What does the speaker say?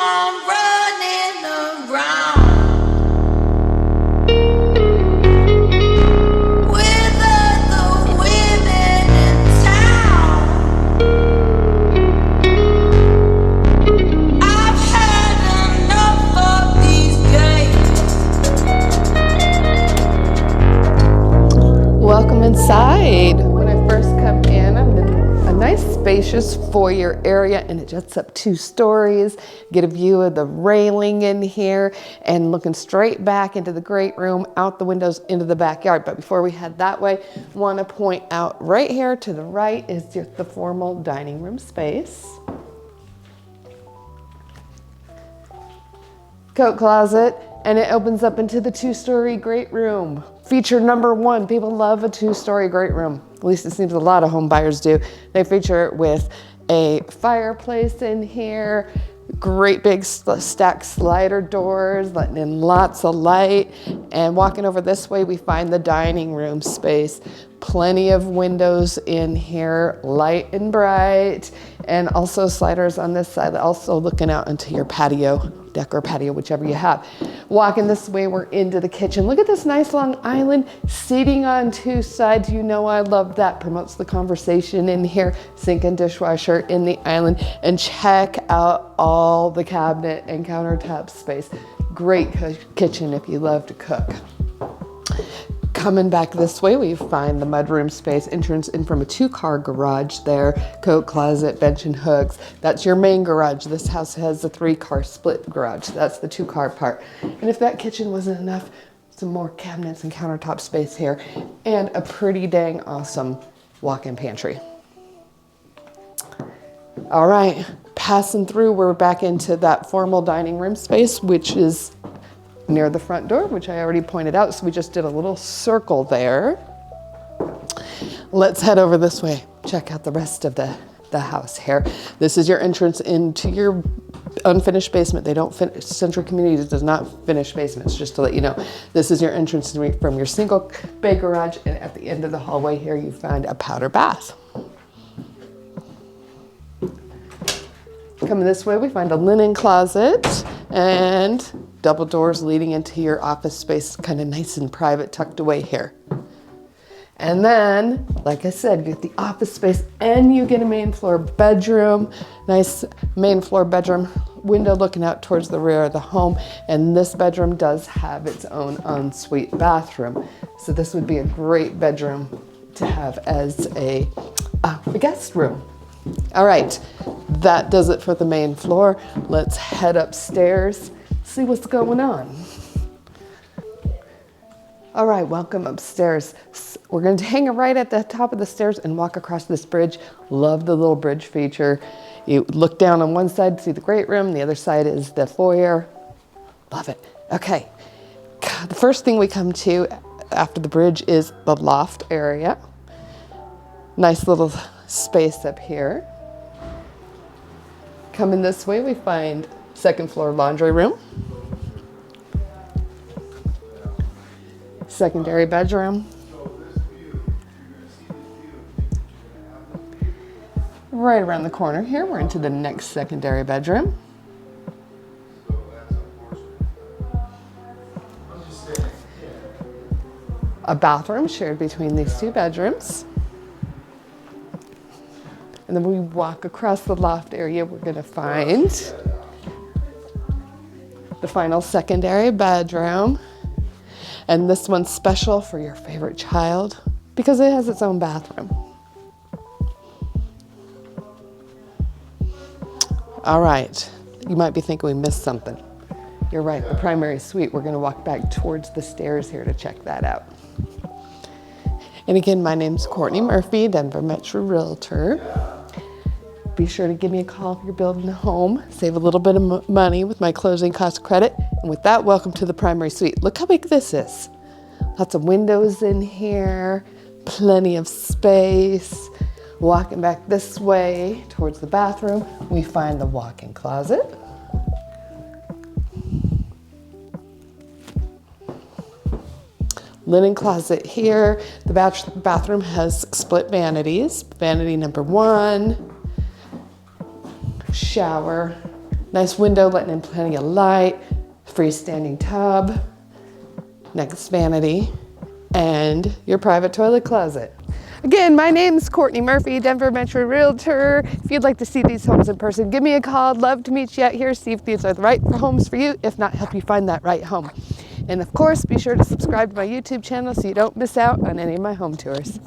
on running around with other women in town. I've had enough of these days. Welcome inside. When I first come in, I'm in a nice spacious foyer area, and it jets up 2 stories. Get a view of the railing in here and looking straight back into the great room, out the windows into the backyard. But before we head that way, want to point out right here to the right is just the formal dining room space. Coat closet, and it opens up into the 2-story great room. Feature number 1, people love a 2-story great room. At least it seems a lot of home buyers do. They feature it with a fireplace in here, great big stacked slider doors, letting in lots of light. And walking over this way, we find the dining room space. Plenty of windows in here, light and bright, and also sliders on this side, also looking out into your patio, deck or patio, whichever you have. Walking this way, we're into the kitchen. Look at this nice long island, seating on 2 sides. You know I love that, promotes the conversation in here. Sink and dishwasher in the island, and check out all the cabinet and countertop space. Great kitchen if you love to cook. Coming back this way, we find the mudroom space, entrance in from a 2-car garage there, coat closet, bench and hooks. That's your main garage. This house has a 3-car split garage. That's the 2-car part. And if that kitchen wasn't enough, some more cabinets and countertop space here, and a pretty dang awesome walk-in pantry. All right, passing through, we're back into that formal dining room space, which is near the front door, which I already pointed out. So we just did a little circle there. Let's head over this way. Check out the rest of the house here. This is your entrance into your unfinished basement. They don't finish, Century Communities does not finish basements, just to let you know. This is your entrance from your single bay garage, and at the end of the hallway here, you find a powder bath. Coming this way, we find a linen closet and double doors leading into your office space, kind of nice and private, tucked away here. And then, like I said, you get the office space and you get a main floor bedroom, nice main floor bedroom, window looking out towards the rear of the home. And this bedroom does have its own ensuite bathroom. So this would be a great bedroom to have as a guest room. All right, that does it for the main floor. Let's head upstairs, see what's going on. All right, welcome upstairs. We're going to hang right at the top of the stairs and walk across this bridge. Love the little bridge feature. You look down on one side, see the great room. The other side is the foyer. Love it. Okay, the first thing we come to after the bridge is the loft area. Nice little space up here. Coming this way, we find 2nd floor laundry room, secondary bedroom, right around the corner here, we're into the next secondary bedroom. A bathroom shared between these 2 bedrooms. And then we walk across the loft area, we're going to find the final secondary bedroom. And this one's special for your favorite child because it has its own bathroom. All right, you might be thinking we missed something. You're right, the primary suite. We're going to walk back towards the stairs here to check that out. And again, my name's Courtney Murphy, Denver Metro Realtor. Be sure to give me a call if you're building a home. Save a little bit of money with my closing cost credit. And with that, welcome to the primary suite. Look how big this is. Lots of windows in here, plenty of space. Walking back this way towards the bathroom, we find the walk-in closet. Linen closet here. The bathroom has split vanities. Vanity number 1, shower, Nice window letting in plenty of light, freestanding tub, next vanity, and your private toilet closet. Again, my name's Courtney Murphy, Denver Metro Realtor. If you'd like to see these homes in person, give me a call. I'd love to meet you out here, see if these are the right homes for you. If not, help you find that right home. And of course, be sure to subscribe to my YouTube channel so you don't miss out on any of my home tours.